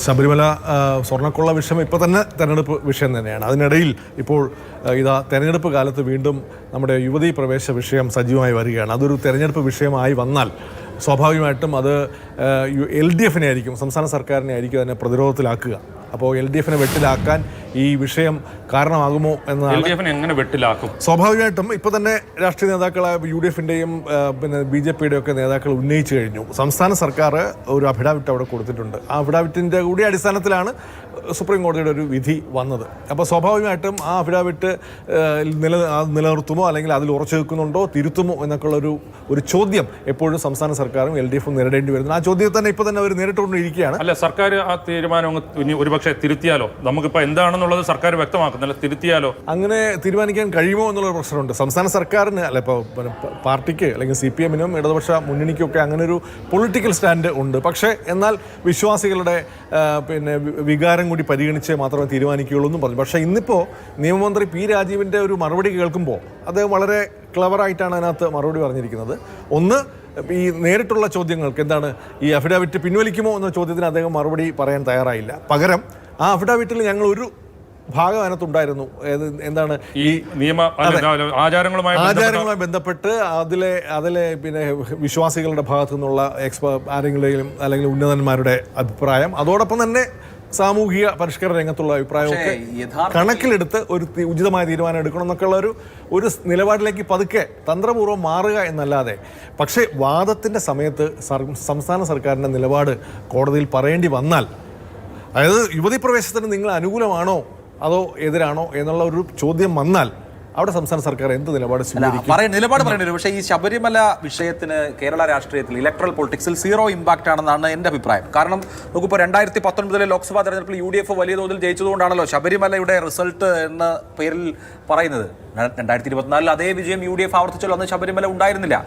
ശബരിമല സ്വർണ്ണക്കൊള്ള വിഷയം ഇപ്പോൾ തന്നെ തെരഞ്ഞെടുപ്പ് വിഷയം തന്നെയാണ്. അതിനിടയിൽ ഇപ്പോൾ ഇതാ തെരഞ്ഞെടുപ്പ് കാലത്ത് വീണ്ടും നമ്മുടെ യുവതീ പ്രവേശ വിഷയം സജീവമായി വരികയാണ്. അതൊരു തെരഞ്ഞെടുപ്പ് വിഷയമായി വന്നാൽ സ്വാഭാവികമായിട്ടും അത് LDF ആയിരിക്കും, സംസ്ഥാന സർക്കാരിനെ ആയിരിക്കും അതിനെ പ്രതിരോധത്തിലാക്കുക. അപ്പോൾ LDF വെട്ടിലാക്കാൻ ഈ വിഷയം കാരണമാകുമോ എന്നതാണ്. എങ്ങനെ വെട്ടിലാക്കും? സ്വാഭാവികമായിട്ടും ഇപ്പോൾ തന്നെ രാഷ്ട്രീയ നേതാക്കളായ UDF പിന്നെ BJP ഒക്കെ നേതാക്കൾ ഉന്നയിച്ചു കഴിഞ്ഞു. സംസ്ഥാന സർക്കാർ ഒരു അഫിഡാവിറ്റ് അവിടെ കൊടുത്തിട്ടുണ്ട്. ആ അഫിഡാവിറ്റിൻ്റെ കൂടി അടിസ്ഥാനത്തിലാണ് സുപ്രീം കോടതിയുടെ ഒരു വിധി വന്നത്. അപ്പോൾ സ്വാഭാവികമായിട്ടും ആ അഫിഡാവിറ്റ് നിലനിർത്തുമോ അല്ലെങ്കിൽ അതിൽ ഉറച്ചു നിൽക്കുന്നുണ്ടോ, തിരുത്തുമോ എന്നൊക്കെയുള്ള ഒരു ചോദ്യം എപ്പോഴും സംസ്ഥാന സർക്കാരും LDF നേരിടേണ്ടി വരുന്നു. ആ ചോദ്യത്തിൽ തന്നെ ഇപ്പോൾ തന്നെ അവർ നേരിട്ടുകൊണ്ടിരിക്കുകയാണ്. അല്ല, സർക്കാർ ആ തീരുമാനം ഒരുപക്ഷെ തിരുത്തിയാലോ? നമുക്കിപ്പോൾ എന്താണെന്നുള്ളത് സർക്കാർ വ്യക്തമാക്കുന്നില്ല. തിരുത്തിയാലോ? അങ്ങനെ തീരുമാനിക്കാൻ കഴിയുമോ എന്നുള്ളൊരു പ്രശ്നമുണ്ട്. സംസ്ഥാന സർക്കാരിന് അല്ല, ഇപ്പോൾ പാർട്ടിക്ക് അല്ലെങ്കിൽ CPM-നും ഇടതുപക്ഷ മുന്നണിക്കൊക്കെ അങ്ങനെ ഒരു പൊളിറ്റിക്കൽ സ്റ്റാൻഡ് ഉണ്ട്. പക്ഷേ എന്നാൽ വിശ്വാസികളുടെ പിന്നെ വികാരം കൂടി പരിഗണിച്ച് മാത്രമേ തീരുമാനിക്കുകയുള്ളൂ എന്നും പറഞ്ഞു. പക്ഷേ ഇന്നിപ്പോൾ നിയമമന്ത്രി P. രാജീവിൻ്റെ ഒരു മറുപടി കേൾക്കുമ്പോൾ അത് വളരെ ക്ലവറായിട്ടാണ് അതിനകത്ത് മറുപടി പറഞ്ഞിരിക്കുന്നത്. ഒന്ന്, ഈ നേരിട്ടുള്ള ചോദ്യങ്ങൾക്ക് എന്താണ് ഈ അഫിഡാവിറ്റ് പിൻവലിക്കുമോ എന്ന ചോദ്യത്തിന് അദ്ദേഹം മറുപടി പറയാൻ തയ്യാറായില്ല. പകരം ആ അഫിഡാവിറ്റിൽ ഞങ്ങൾ ഒരു ഭാഗം അതിനകത്തുണ്ടായിരുന്നു. എന്താണ് ഈ ആചാരങ്ങളുമായി ബന്ധപ്പെട്ട് അതിലെ പിന്നെ വിശ്വാസികളുടെ ഭാഗത്തു നിന്നുള്ള ആരെങ്കിലും അല്ലെങ്കിൽ ഉന്നതന്മാരുടെ അഭിപ്രായം, അതോടൊപ്പം തന്നെ സാമൂഹിക പരിഷ്കരണ രംഗത്തുള്ള അഭിപ്രായമൊക്കെ കണക്കിലെടുത്ത് ഒരു ഉചിതമായ തീരുമാനം എടുക്കണം എന്നൊക്കെയുള്ള ഒരു നിലപാടിലേക്ക് പതുക്കെ തന്ത്രപൂർവ്വം മാറുക എന്നല്ലാതെ. പക്ഷേ വാദത്തിൻ്റെ സമയത്ത് സംസ്ഥാന സർക്കാരിൻ്റെ നിലപാട് കോടതിയിൽ പറയേണ്ടി വന്നാൽ, അതായത് യുവതീ പ്രവേശനത്തിന് നിങ്ങൾ അനുകൂലമാണോ അതോ എതിരാണോ എന്നുള്ള ഒരു ചോദ്യം വന്നാൽ അവിടെ സംസ്ഥാന സർക്കാർ എന്ത് നിലപാട് നിലപാട് പറയേണ്ടി വരും. പക്ഷേ ഈ ശബരിമല വിഷയത്തിന് കേരള രാഷ്ട്രീയത്തിൽ ഇലക്ട്രൽ പൊളിറ്റിക്സിൽ 0 ഇമ്പാക്റ്റ് ആണെന്നാണ് എൻ്റെ അഭിപ്രായം. കാരണം നമുക്കിപ്പോൾ 2019 ലോക്സഭാ തെരഞ്ഞെടുപ്പിൽ UDF വലിയ തോതിൽ ജയിച്ചതുകൊണ്ടാണല്ലോ ശബരിമലയുടെ റിസൾട്ട് എന്ന പേരിൽ പറയുന്നത്. 2024 അതേ വിജയം UDF ആവർത്തിച്ചല്ലോ, അന്ന് ശബരിമല ഉണ്ടായിരുന്നില്ല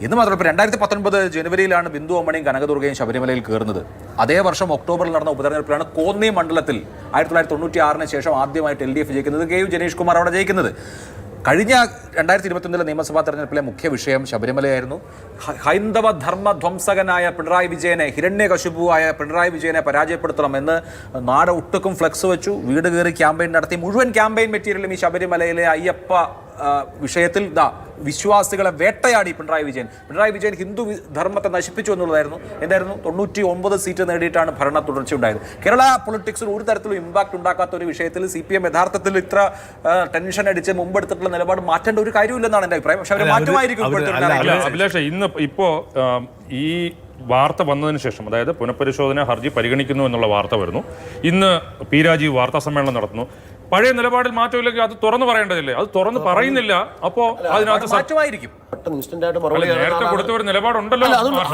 എന്ന് മാത്രമല്ല. ഇപ്പോൾ 2019 ജനുവരിയിലാണ് ബിന്ദു അമ്മണിയും കനകദുർഗയും ശബരിമലയിൽ കയറുന്നത്. അതേ വർഷം ഒക്ടോബറിൽ നടന്ന ഉപതെരഞ്ഞെടുപ്പിലാണ് കോന്നി മണ്ഡലത്തിൽ 1996 ശേഷം ആദ്യമായിട്ട് LDF ജയിക്കുന്നത്. KU ജനീഷ് കുമാർ അവിടെ ജയിക്കുന്നത്. കഴിഞ്ഞ 2021 നിയമസഭാ തെരഞ്ഞെടുപ്പിലെ മുഖ്യ വിഷയം ശബരിമലയായിരുന്നു. ഹൈന്ദവ ധർമ്മ ധ്വംസകനായ പിണറായി വിജയനെ, ഹിരണ്യകശിപുവായ പിണറായി വിജയനെ പരാജയപ്പെടുത്തണമെന്ന് നാട് ഒട്ടുക്കും ഫ്ലെക്സ് വെച്ചു, വീട് കയറി ക്യാമ്പയിൻ നടത്തി. മുഴുവൻ ക്യാമ്പയിൻ മെറ്റീരിയലും ഈ ശബരിമലയിലെ അയ്യപ്പ വിഷയത്തിൽ വിശ്വാസികളെ വേട്ടയാടി പിണറായി വിജയൻ ഹിന്ദു ധർമ്മത്തെ നശിപ്പിച്ചു എന്നുള്ളതായിരുന്നു. എന്തായിരുന്നു? 99 സീറ്റ് നേടിയിട്ടാണ് ഭരണ തുടർച്ച ഉണ്ടായത്. കേരള പൊളിറ്റിക്സിൽ ഒരു തരത്തിലും ഇമ്പാക്ട് ഉണ്ടാക്കാത്ത ഒരു വിഷയത്തിൽ CPM യഥാർത്ഥത്തിൽ ഇത്ര ടെൻഷൻ അടിച്ച് മുമ്പെടുത്തിട്ടുള്ള നിലപാട് മാറ്റേണ്ട ഒരു കാര്യമില്ലെന്നാണ് എൻ്റെ അഭിപ്രായം. പക്ഷെ അവർ മാറ്റമായിരിക്കും. അഭിലാഷ്, ഇപ്പോൾ ഈ വാർത്ത വന്നതിന് ശേഷം, അതായത് പുനഃപരിശോധന ഹർജി പരിഗണിക്കുന്നു എന്നുള്ള വാർത്ത വരുന്നു. ഇന്ന് P. രാജീവ് വാർത്താ സമ്മേളനം നടത്തുന്നു. പഴയ നിലപാടിൽ മാറ്റമില്ലെങ്കിൽ അത് തുറന്നു പറയേണ്ടതില്ലേ? അത് തുറന്നു പറയുന്നില്ല. അപ്പോ അതിനകത്ത് മാറ്റമായിരിക്കും. നേരത്തെ കൊടുത്ത ഒരു നിലപാടുണ്ടല്ലോ,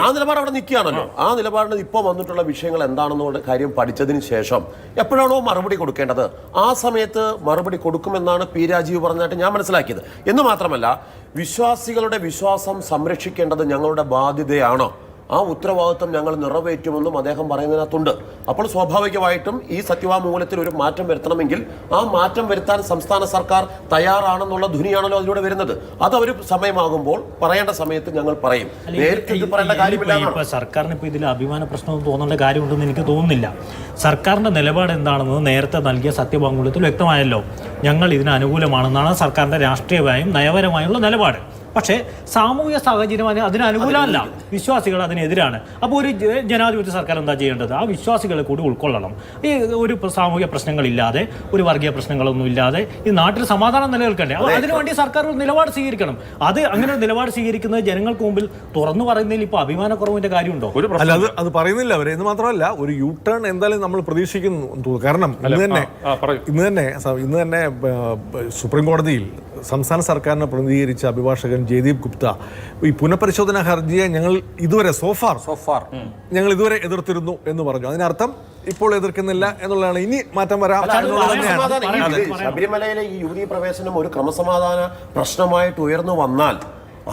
ആ നിലപാട് അവിടെ നിൽക്കുകയാണല്ലോ. ആ നിലപാടിന് ഇപ്പോൾ വന്നിട്ടുള്ള വിഷയങ്ങൾ എന്താണെന്നുള്ള കാര്യം പഠിച്ചതിന് ശേഷം എപ്പോഴാണോ മറുപടി കൊടുക്കേണ്ടത് ആ സമയത്ത് മറുപടി കൊടുക്കുമെന്നാണ് P. രാജീവ് പറഞ്ഞായിട്ട് ഞാൻ മനസ്സിലാക്കിയത്. എന്ന് മാത്രമല്ല, വിശ്വാസികളുടെ വിശ്വാസം സംരക്ഷിക്കേണ്ടത് ഞങ്ങളുടെ ബാധ്യതയാണോ, ആ ഉത്തരവാദിത്വം ഞങ്ങൾ നിറവേറ്റുമെന്നും അദ്ദേഹം പറയുന്നതിനകത്തുണ്ട്. അപ്പോൾ സ്വാഭാവികമായിട്ടും ഈ സത്യവാങ്മൂലത്തിൽ ഒരു മാറ്റം വരുത്തണമെങ്കിൽ ആ മാറ്റം വരുത്താൻ സംസ്ഥാന സർക്കാർ തയ്യാറാണെന്നുള്ള ധ്വനിയാണല്ലോ അതിലൂടെ വരുന്നത്. അത് അവർ സമയമാകുമ്പോൾ പറയേണ്ട സമയത്ത് ഞങ്ങൾ പറയും. നേരിട്ട് പറയേണ്ട കാര്യമില്ല. സർക്കാരിന് ഇപ്പോൾ ഇതിൽ അഭിമാന പ്രശ്നമൊന്നും തോന്നേണ്ട കാര്യമുണ്ടെന്ന് എനിക്ക് തോന്നുന്നില്ല. സർക്കാരിൻ്റെ നിലപാട് എന്താണെന്ന് നേരത്തെ നൽകിയ സത്യവാങ്മൂലത്തിൽ വ്യക്തമായല്ലോ. ഞങ്ങൾ ഇതിന് അനുകൂലമാണെന്നാണ് സർക്കാരിൻ്റെ രാഷ്ട്രീയമായും നയപരമായുള്ള നിലപാട്. പക്ഷേ സാമൂഹിക സാഹചര്യം അതിന് അനുകൂലമല്ല, വിശ്വാസികൾ അതിനെതിരാണ്. അപ്പോൾ ഒരു ജനാധിപത്യ സർക്കാർ എന്താ ചെയ്യേണ്ടത്? ആ വിശ്വാസികളെ കൂടി ഉൾക്കൊള്ളണം. ഈ ഒരു സാമൂഹിക പ്രശ്നങ്ങളില്ലാതെ, ഒരു വർഗീയ പ്രശ്നങ്ങളൊന്നും ഇല്ലാതെ ഈ നാട്ടിൽ സമാധാനം നിലനിൽക്കണ്ടേ? അതിനുവേണ്ടി സർക്കാർ ഒരു നിലപാട് സ്വീകരിക്കണം. അത് നിലപാട് സ്വീകരിക്കുന്നത് ജനങ്ങൾക്ക് മുമ്പിൽ തുറന്നു പറയുന്നതിൽ ഇപ്പോൾ അഭിമാനക്കുറവിന്റെ കാര്യമുണ്ടോ? അല്ല, അത് പറയുന്നില്ല അവരെ. എന്ന് മാത്രമല്ല, ഒരു യു ടേൺ എന്തായാലും നമ്മൾ പ്രതീക്ഷിക്കുന്നു. കാരണം ഇന്ന് തന്നെ സുപ്രീം കോടതിയിൽ സംസ്ഥാന സർക്കാരിനെ പ്രതിനിധീകരിച്ച അഭിഭാഷകൻ ജയദീപ് ഗുപ്ത ഈ പുനഃപരിശോധന ഹർജിയെ ഞങ്ങൾ ഇതുവരെ സോഫാർ ഞങ്ങൾ ഇതുവരെ എതിർത്തിരുന്നു എന്ന് പറഞ്ഞു. അതിനർത്ഥം ഇപ്പോൾ എതിർക്കുന്നില്ല എന്നുള്ളതാണ്. ഇനി മാറ്റം വരാം. ശബരിമലയിലെ ഈ യുവതീ പ്രവേശനം ഒരു ക്രമസമാധാന പ്രശ്നമായിട്ട് ഉയർന്നു വന്നാൽ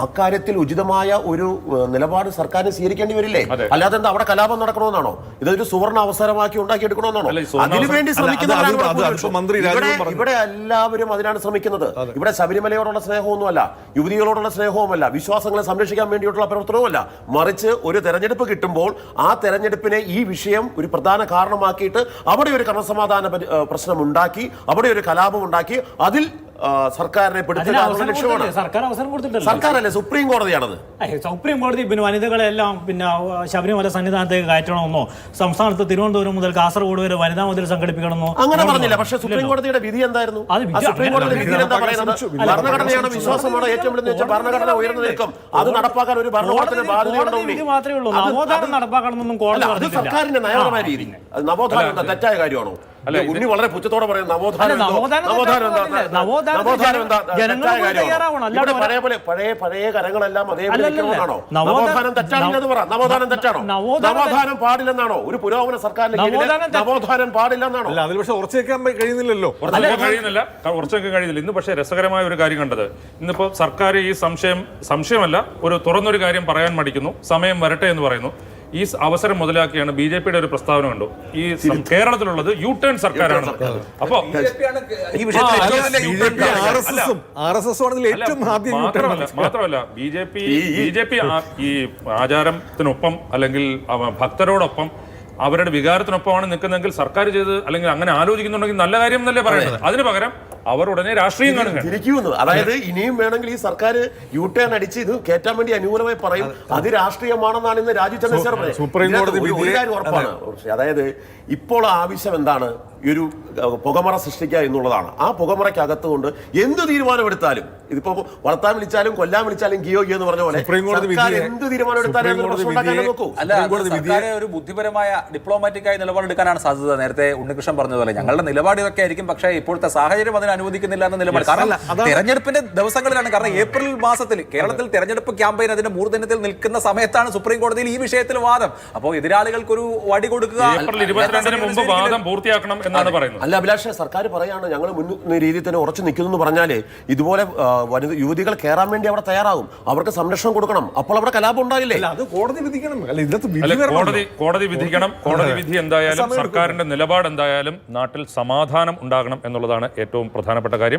അക്കാര്യത്തിൽ ഉചിതമായ ഒരു നിലപാട് സർക്കാരിന് സ്വീകരിക്കേണ്ടി വരില്ലേ? അല്ലാതെ എന്താ അവിടെ കലാപം നടക്കണമെന്നാണോ? ഇതൊരു സുവർണ അവസരമാക്കി ഉണ്ടാക്കിയെടുക്കണമെന്നാണോ? അതിനുവേണ്ടി ഇവിടെ എല്ലാവരും അതിനാണ് ശ്രമിക്കുന്നത്. ഇവിടെ ശബരിമലയോടുള്ള സ്നേഹമൊന്നുമല്ല, യുവതികളോടുള്ള സ്നേഹവുമല്ല, വിശ്വാസങ്ങളെ സംരക്ഷിക്കാൻ വേണ്ടിയിട്ടുള്ള പ്രവർത്തനവുമല്ല. മറിച്ച് ഒരു തെരഞ്ഞെടുപ്പ് കിട്ടുമ്പോൾ ആ തെരഞ്ഞെടുപ്പിനെ ഈ വിഷയം ഒരു പ്രധാന കാരണമാക്കിയിട്ട് അവിടെ ഒരു ക്രമസമാധാന പ്രശ്നം ഉണ്ടാക്കി, അവിടെ ഒരു കലാപം ഉണ്ടാക്കി, അതിൽ സർക്കാരിനെ ലക്ഷ്യമാണ്. സർക്കാർ അവസരം കൊടുത്തിട്ടില്ല. സർക്കാരല്ലേ, സുപ്രീം കോടതിയാണത്. സുപ്രീം കോടതി പിന്നെ വനിതകളെല്ലാം പിന്നെ ശബരിമല സന്നിധാനത്തേക്ക് കയറ്റണമെന്നോ, സംസ്ഥാനത്ത് തിരുവനന്തപുരം മുതൽ കാസർഗോഡ് വരെ വനിതാ മതിൽ സംഘടിപ്പിക്കണമെന്നോ അങ്ങനെ പറഞ്ഞില്ല. പക്ഷേ സുപ്രീം കോടതിയുടെ വിധി എന്തായിരുന്നു? സുപ്രീം കോടതിയുടെ വിധിയിൽ എന്താ പറയുന്നത്? ഭരണഘടനയാണ് വിശ്വാസമാണ് ഏറ്റവും വലുതെന്ന് വെച്ചാൽ ഭരണഘടന ഉയർന്നു നിൽക്കും. അത് നടപ്പാക്കാൻ ഒരു ഭരണകൂടത്തിന് ബാധ്യതയുണ്ടോ? മാത്രമേ ഉള്ളൂ. നവോത്ഥാനം നടപ്പാക്കണമെന്നൊന്നും കോടതി അത് സർക്കാരിന്റെ നയപരമായ രീതി. അത് നവോത്ഥാനം എന്താ തെറ്റായ കാര്യമാണോ? ഉണ്ണി വളരെ പുച്ഛത്തോടെ പറയുന്നത് നവോത്ഥാനം പഴയ കരങ്ങളെല്ലാം അതേപോലെ നവോത്ഥാനം തെറ്റാണെന്ന് പറ. നവോത്ഥാനം തെറ്റാണോ? നവോത്ഥാനം പാടില്ലെന്നാണോ? ഒരു പുരോഗമന സർക്കാരിന് നവോത്ഥാനം പാടില്ലെന്നാണോ? അല്ല, അതിൽ പക്ഷെ ഉറച്ചു വെക്കാൻ കഴിയുന്നില്ലല്ലോ. ഉറച്ചു വെക്കാൻ കഴിയുന്നില്ല. ഇന്ന് പക്ഷേ രസകരമായ ഒരു കാര്യം കണ്ടത്, ഇന്നിപ്പോ സർക്കാർ ഈ സംശയമല്ല, ഒരു തുറന്നൊരു കാര്യം പറയാൻ മടിക്കുന്നു, സമയം വരട്ടെ എന്ന് പറയുന്നു. ഈ അവസരം മുതലാക്കിയാണ് ബി.ജെ.പിയുടെ ഒരു പ്രസ്താവന കണ്ടു. ഈ കേരളത്തിലുള്ളത് യു ടേൺ സർക്കാരാണ്. അപ്പോ മാത്രമല്ല ബി.ജെ.പി ഈ ആചാരത്തിനൊപ്പം അല്ലെങ്കിൽ ഭക്തരോടൊപ്പം അവരുടെ വികാരത്തിനൊപ്പമാണ് നിൽക്കുന്നതെങ്കിൽ സർക്കാർ ചെയ്ത് അല്ലെങ്കിൽ അങ്ങനെ ആലോചിക്കുന്നുണ്ടെങ്കിൽ നല്ല കാര്യം എന്നല്ലേ പറയുന്നത്. അതിന് പകരം അവർ ഉടനെ രാഷ്ട്രീയം തിരിക്കുന്നു. അതായത് ഇനിയും വേണമെങ്കിൽ ഈ സർക്കാർ യു ടേൺ അടിച്ച് ഇത് കയറ്റാൻ വേണ്ടി അനുകൂലമായി പറയും. അത് രാഷ്ട്രീയമാണെന്നാണ് ഇന്ന് രാജീവ് ചന്ദ്രശേഖർ പറയുന്നത്. സുപ്രീം കോടതി ഒരു കാര്യം ഉറപ്പാണ്. അതായത് ഇപ്പോൾ ആവശ്യം എന്താണ്? ഒരു പുകമറ സൃഷ്ടിക്കുക എന്നുള്ളതാണ്. ആ പുകമറയ്ക്കകത്ത് കൊണ്ട് എന്ത് തീരുമാനമെടുത്താലും, ഇതിപ്പോ വളർത്താൻ വിളിച്ചാലും കൊല്ലാൻ വിളിച്ചാലും ഗിയോ എന്ന് പറഞ്ഞ പോലെ എന്ത് തീരുമാനമെടുത്താലും നോക്കൂ. അല്ല, സർക്കാർ ഒരു ബുദ്ധിപരമായ ഡിപ്ലോമാറ്റിക് ആയി നിലപാടെടുക്കാനാണ് സാധ്യത. നേരത്തെ ഉണ്ണികൃഷ്ണൻ പറഞ്ഞതുപോലെ ഞങ്ങളുടെ നിലപാട് ഇതൊക്കെ ആയിരിക്കും, പക്ഷേ ഇപ്പോഴത്തെ സാഹചര്യം അതിന് അനുവദിക്കുന്നില്ല എന്ന നിലപാട്. കാരണം തെരഞ്ഞെടുപ്പിന്റെ ദിവസങ്ങളിലാണ്. കാരണം ഏപ്രിൽ മാസത്തിൽ കേരളത്തിൽ തെരഞ്ഞെടുപ്പ് ക്യാമ്പയിൻ അതിന്റെ മൂർധന്യത്തിൽ നിൽക്കുന്ന സമയത്താണ് സുപ്രീം കോടതിയിൽ ഈ വിഷയത്തിൽ വാദം. അപ്പോൾ എതിരാളികൾക്ക് ഒരു വടി കൊടുക്കുക, ഏപ്രിൽ 22-ന് മുമ്പ് വാദം പൂർത്തിയാക്കണം എന്നാണ് പറയുന്നത്. അല്ല അഭിലാഷ്, സർക്കാർ പറയാണ് ഞങ്ങൾ മുൻ രീതിയിൽ തന്നെ ഉറച്ചു നിൽക്കുന്നു എന്ന് പറഞ്ഞാല് ഇതുപോലെ യുവതികൾ കയറാൻ വേണ്ടി അവിടെ തയ്യാറാകും. അവർക്ക് സംരക്ഷണം കൊടുക്കണം. അപ്പോൾ അവിടെ കലാപം ഉണ്ടാകില്ലേ? അത് കോടതി വിധിക്കണം. കോടതി വിധിക്കണം. കോടതി വിധി എന്തായാലും സർക്കാരിന്റെ നിലപാട് എന്തായാലും നാട്ടിൽ സമാധാനം ഉണ്ടാകണം എന്നുള്ളതാണ് ഏറ്റവും പ്രധാനപ്പെട്ട കാര്യം.